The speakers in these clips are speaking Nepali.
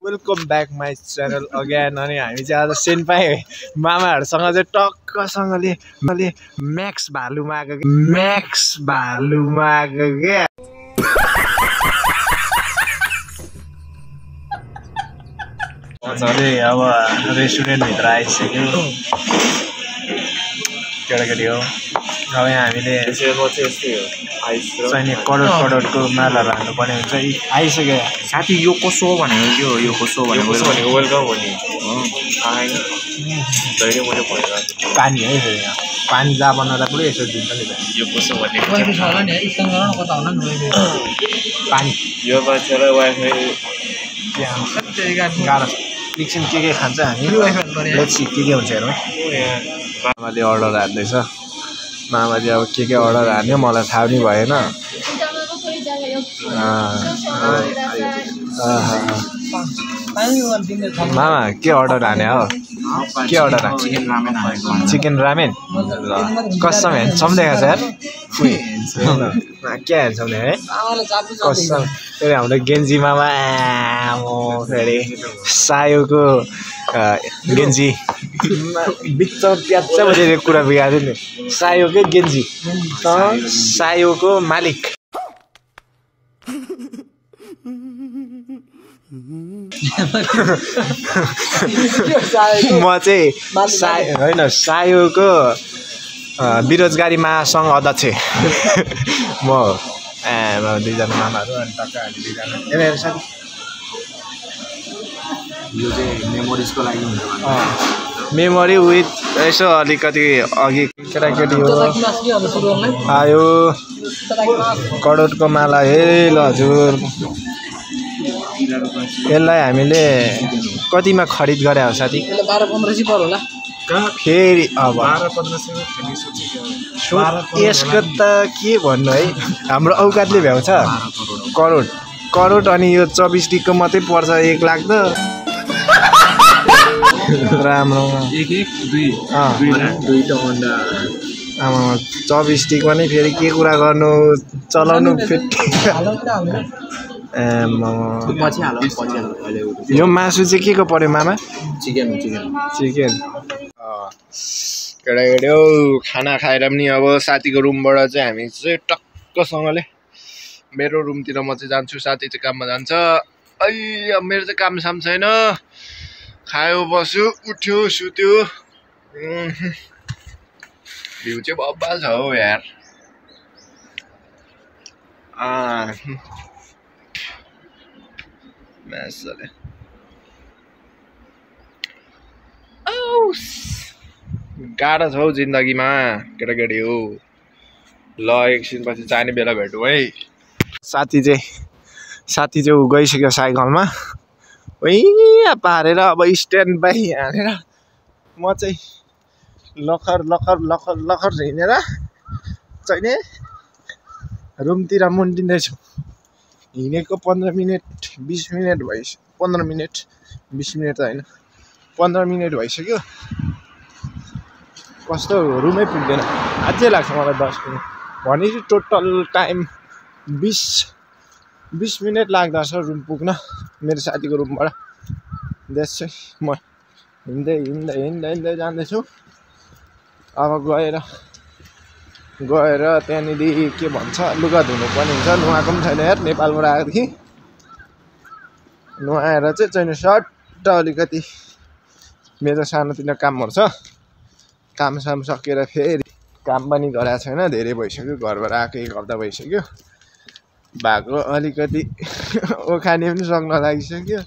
Welcome back my channel again. अनि हामी चाहिँ आज सेन्पाई मामाहरूसँग चाहिँ टक्कसँगले म्याक्स भालुमा आएको क्या मजाले अब रेस्टुरेन्टभित्र आइसक्यो केटाकेटी हो। अब यहाँ हामीले चाहिने करोडको मालाहरू हाल्नुपर्ने हुन्छ। आइसक्यो साथी यो कसो हो भनेको यो कसो भनेको वेलकम हो नि पानी है यहाँ पानी जहाँ बनाउँदा पुरै यसो दिन्छ नि यो कसो भनेको पानी यो मान्छेलाई वाइफाई गाह्रो एकछिन के खान्छ हामी लेट्सी के हुन्छ हेरौँ। मामाले अर्डर हाल्दैछ। मामाले अब के अर्डर हाल्यो मलाई थाहा पनि भएन। मामा के अर्डर हाने हो? के अर्डर हाने? चिकन रामेन कसम ह्यान्डसम देखा छ यार। क्या ह्यान्डसम देखा है कसम। फेरि हाम्रो गेन्जी मामा फेरि सायोको गेन्जी बिचमा प्याच्च बजेर कुरा बिगार्यो नि। सायोकै गेन्जी सायोको मालिक म चाहिँ होइन सायोको बेरोजगारी महासङ्घ अध्यक्ष म दुईजना मामाहरू अनि टक्क हामी दुईजना यो चाहिँ मेमोरिजको लागि हुन्छ मेमोरी विथ यसो अलिकति अघि केटाकेटी हो आयो करोडको माला हे ल हजुर। यसलाई हामीले कतिमा खरिद गरे हो साथी? 12-15 पर्यो होला फेरि अब यसको त के भन्नु है हाम्रो औकातले भ्याउँछ। करोड अनि यो 24 टिकको मात्रै पर्छ 1 लाख त राम्रो 24 टिकमा नै फेरि के कुरा गर्नु चलाउनु यो मासु चाहिँ के को पर्यो मामा? चिकन केटाकेटी हौ खाना खाएर पनि अब साथीको रुमबाट चाहिँ हामी चाहिँ टक्कसँगले मेरो रुमतिर म चाहिँ जान्छु। साथी चाहिँ काममा जान्छ। अब मेरो चाहिँ काम साम छैन। खायो बस्यो उठ्यो सुत्यो। भ्यू चाहिँ बब्बाल छ हौ यार। गाह्रो छ हौ जिन्दगीमा केटाकेटी हो। ल एकछिनपछि चाहिने बेला भेटौँ है। साथी चाहिँ गइसक्यो साइकलमा पारेर अब स्ट्यान्ड बाई हानेर म चाहिँ लखर हिँडेर चाहिने रुमतिर मुन्टिँदैछु। हिँडेको 15 मिनट 20 मिनट भइसक्यो। 15 मिनट 20 मिनट त होइन 15 मिनट भइसक्यो। कस्तो रुमै पुग्दैन। अझै लाग्छ मलाई 10 मिनट भनेपछि टोटल टाइम 20 मिनट लाग्दछ रुम पुग्न मेरो साथीको रुमबाट। देश चाहिँ म हिँड्दै जाँदैछु। अब गएर त्यहाँनिर के भन्छ लुगा धुनु पर्ने हुन्छ। नुहाएको पनि छैन यार नेपालबाट आएकोदेखि। नुहाएर चाहिँ सर्ट अलिकति मेरो सानोतिनो कामहरू छ। काम साम सकेर फेरि काम पनि गरेको छैन धेरै भइसक्यो। घरबाट आएको 1 हप्ता भइसक्यो। भएको अलिकति ओखाने पनि सक्न लागिसक्यो।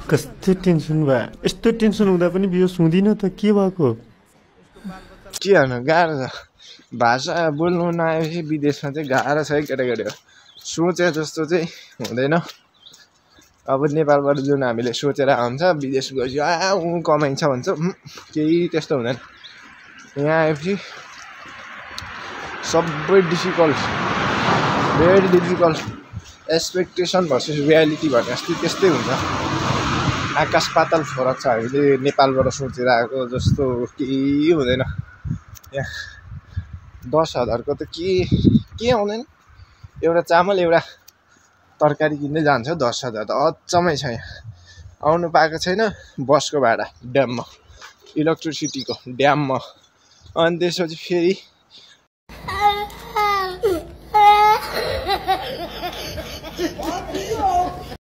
कस्तो टेन्सन भयो। यस्तो टेन्सन हुँदा पनि बियो सुँदिन त के भएको? के गर्नु गाह्रो छ। भाषा बोल्नु नआएपछि विदेशमा चाहिँ गाह्रो छ है केटाकेटी हो। सोचे जस्तो चाहिँ हुँदैन। अब नेपालबाट जुन हामीले सोचेर आउँछ विदेश गएपछि कमाइन्छ भन्छ केही त्यस्तो हुँदैन। यहाँ आएपछि सबै difficult very difficult. Expectation versus reality भने जस्तै त्यस्तै हुन्छ। आकाश पाताल फरक छ। हामीले नेपालबाट सोचेर आएको जस्तो केही हुँदैन। यहाँ 10,000 को त के आउँदैन। एउटा चामल एउटा तरकारी किन्दै जान्छ 10,000 त अचम्मै छ यहाँ आउनु पाएको छैन बसको भाडा ड्याममा इलेक्ट्रिसिटीको ड्याममा अनि त्यसपछि फेरि